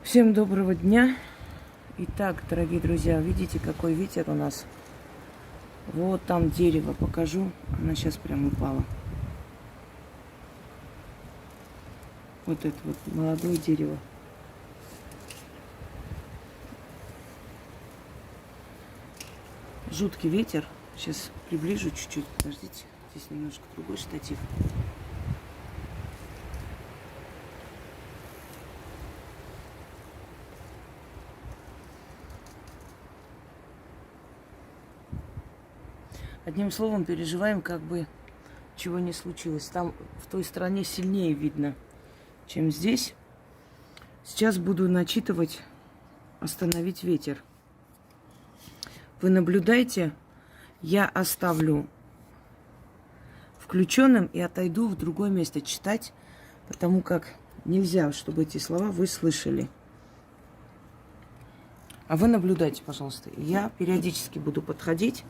Всем доброго дня. Итак, дорогие друзья, видите, какой ветер у нас? Вот там дерево, покажу. Она сейчас прям упала. Вот это вот молодое дерево. Жуткий ветер. Сейчас приближу чуть-чуть. Подождите. Здесь немножко другой штатив. Одним словом, переживаем, как бы чего не случилось. Там в той стороне сильнее видно, чем здесь. Сейчас буду начитывать «Остановить ветер». Вы наблюдайте, я оставлю включенным и отойду в другое место читать, потому как нельзя, чтобы эти слова вы слышали. А вы наблюдайте, пожалуйста. Я периодически буду подходить,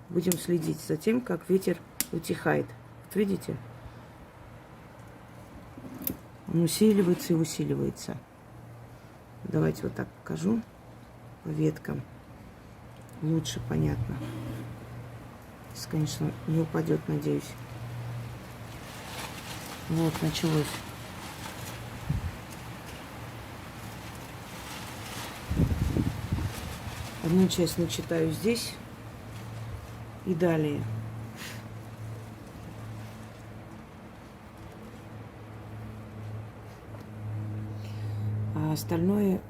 будем следить за тем, как ветер утихает. Вот видите? Он усиливается и усиливается. Давайте вот так покажу по веткам. Лучше понятно. Сейчас, конечно, не упадет, надеюсь. Вот, началось. Одну часть начитаю здесь и далее. А остальное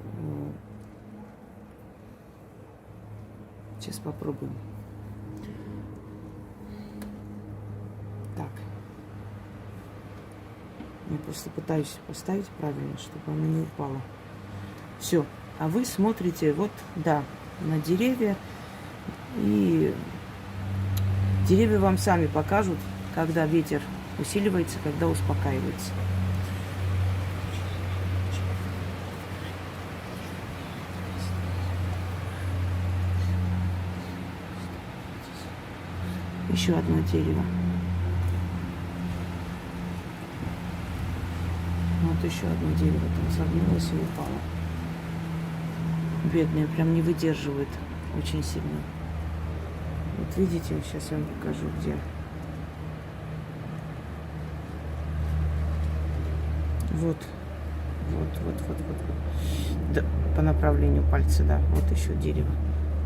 сейчас попробуем. Так. Я просто пытаюсь поставить правильно, чтобы она не упала. Все. А вы смотрите, вот, да, на деревья. И деревья вам сами покажут, когда ветер усиливается, когда успокаивается. Еще одно дерево. Вот еще одно дерево там согнулось и упало. Бедное, прям не выдерживает очень сильно. Вот видите, сейчас я вам покажу, где. Вот. Вот. Да, по направлению пальца, да. Вот еще дерево.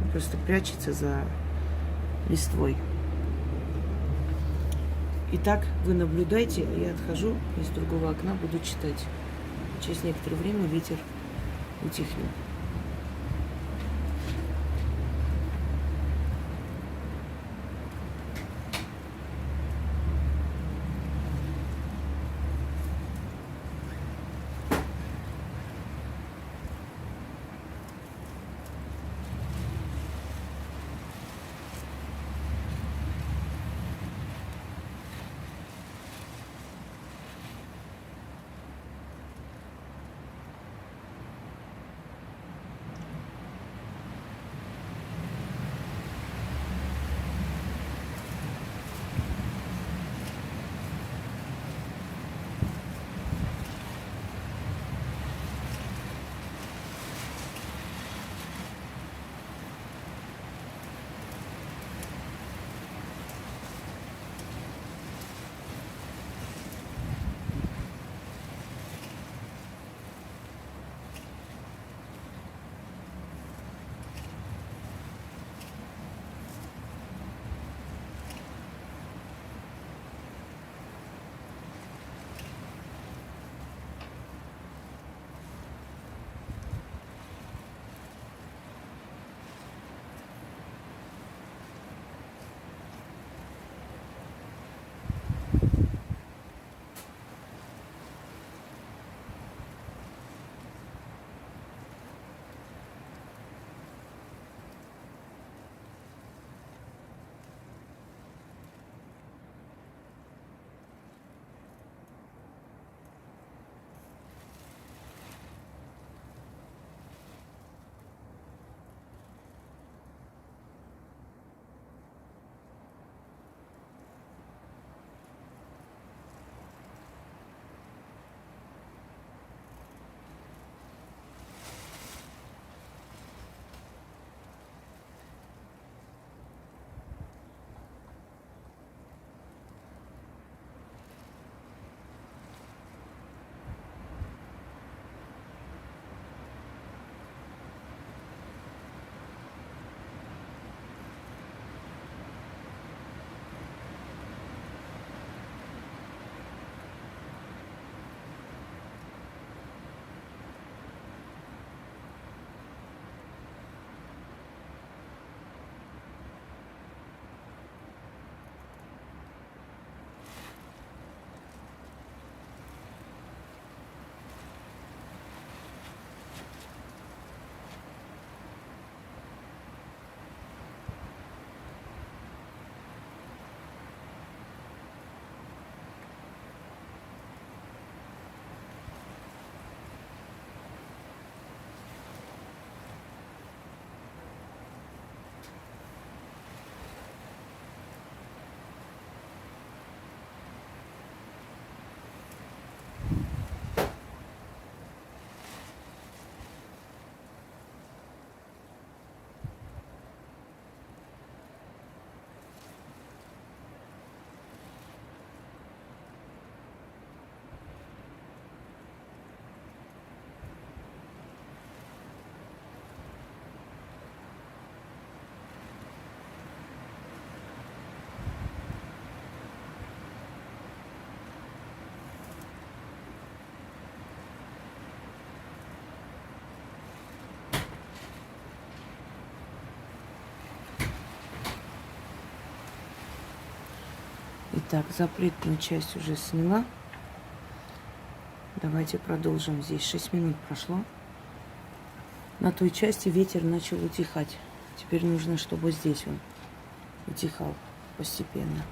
Он просто прячется за листвой. Итак, вы наблюдайте, я отхожу из другого окна, буду читать. Через некоторое время ветер утихнет. Итак, запретную часть уже сняла. Давайте продолжим. Здесь 6 минут прошло. На той части ветер начал утихать. Теперь нужно, чтобы здесь он утихал постепенно.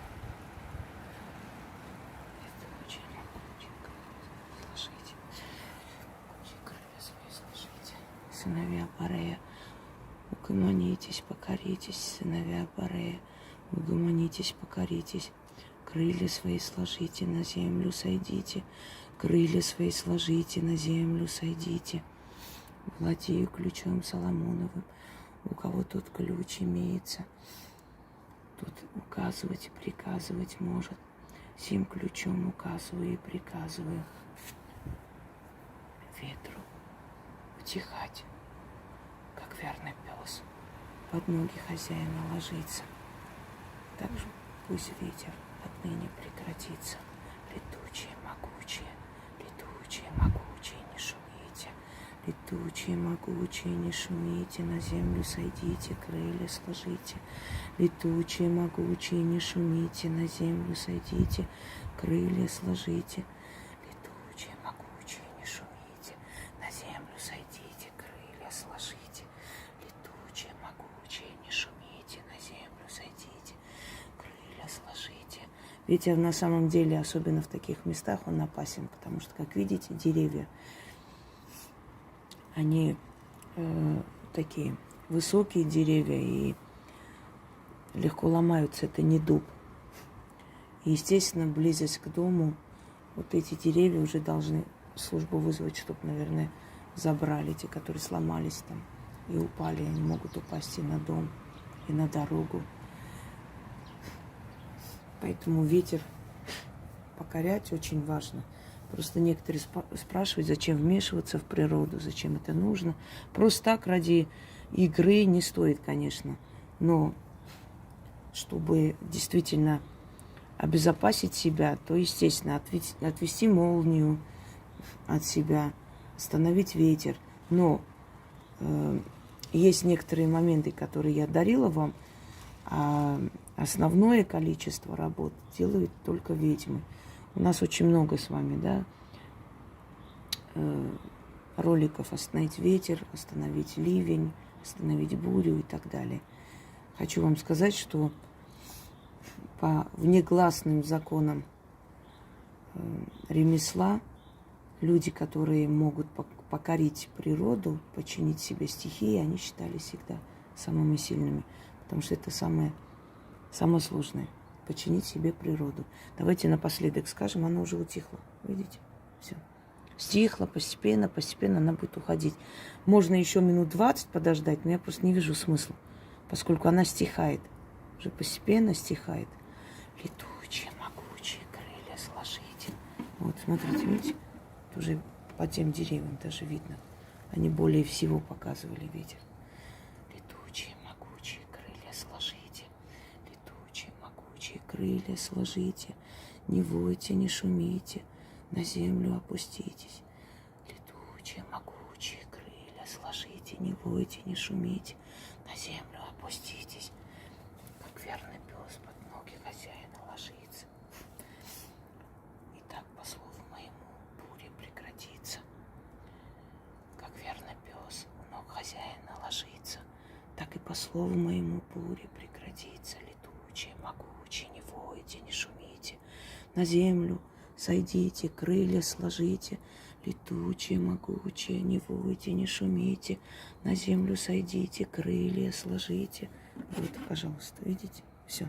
Сыновья Парея, угомонитесь, покоритесь, сыновья Парея, угомонитесь, покоритесь. Крылья свои сложите, на землю сойдите. Крылья свои сложите, на землю сойдите. Владею ключом Соломоновым. У кого тот ключ имеется, тут указывать и приказывать может. Сим ключом указываю и приказываю ветру утихать, как верный пес, под ноги хозяина ложится. Так же пусть ветер отныне прекратится. Летучие, могучие, не шумите. Летучие, могучие, не шумите, на землю сойдите, крылья сложите. Летучие, могучие, не шумите, на землю сойдите, крылья сложите. Летучие, могучие, не шумите, на землю сойдите, крылья сложите. Летучие, могучие, не шумите, на землю сойдите, крылья сложите. Ветер на самом деле, особенно в таких местах, он опасен, потому что, как видите, деревья, они такие высокие деревья и легко ломаются. Это не дуб. И, естественно, близость к дому, вот эти деревья уже должны службу вызвать, чтобы, наверное, забрали те, которые сломались там и упали. Они могут упасть и на дом, и на дорогу. Поэтому ветер покорять очень важно. Просто некоторые спрашивают, зачем вмешиваться в природу, зачем это нужно. Просто так ради игры не стоит, конечно. Но чтобы действительно обезопасить себя, то, естественно, отвести молнию от себя, остановить ветер. Но есть некоторые моменты, которые я дарила вам, а основное количество работ делают только ведьмы. У нас очень много с вами, да, роликов «Остановить ветер», «Остановить ливень», «Остановить бурю» и так далее. Хочу вам сказать, что по внегласным законам ремесла люди, которые могут покорить природу, подчинить себе стихии, они считались всегда самыми сильными, потому что это самое сложное. Починить себе природу. Давайте напоследок скажем, она уже утихла. Видите? Все. Стихла постепенно, она будет уходить. Можно еще минут 20 подождать, но я просто не вижу смысла, поскольку она стихает. Уже постепенно стихает. Летучие, могучие, крылья сложите. Вот, смотрите, видите? Уже по тем деревьям даже видно. Они более всего показывали ветер. Летучие, могучие, крылья сложите. Крылья сложите, не войте, не шумите, на землю опуститесь. Летучие, могучие крылья сложите, не войте, не шумите, на землю опуститесь. Как верный пес под ноги хозяина ложится. И так, по слову моему, буря прекратится. Как верный пес у ног хозяина ложится, так и по слову моему буря прекратится. Летучие, могучие, не войте, не шумите, на землю сойдите, крылья сложите. Летучие, могучие, не войте, не шумите, на землю сойдите, крылья сложите. Вот, пожалуйста, видите? Все,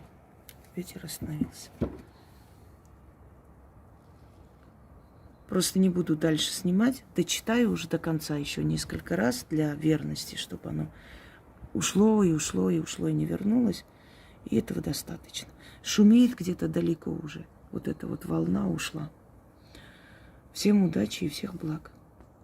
ветер остановился. Просто не буду дальше снимать. Дочитаю уже до конца еще несколько раз для верности, чтобы оно ушло и ушло и ушло и не вернулось. И этого достаточно. Шумит где-то далеко уже. Вот эта вот волна ушла. Всем удачи и всех благ.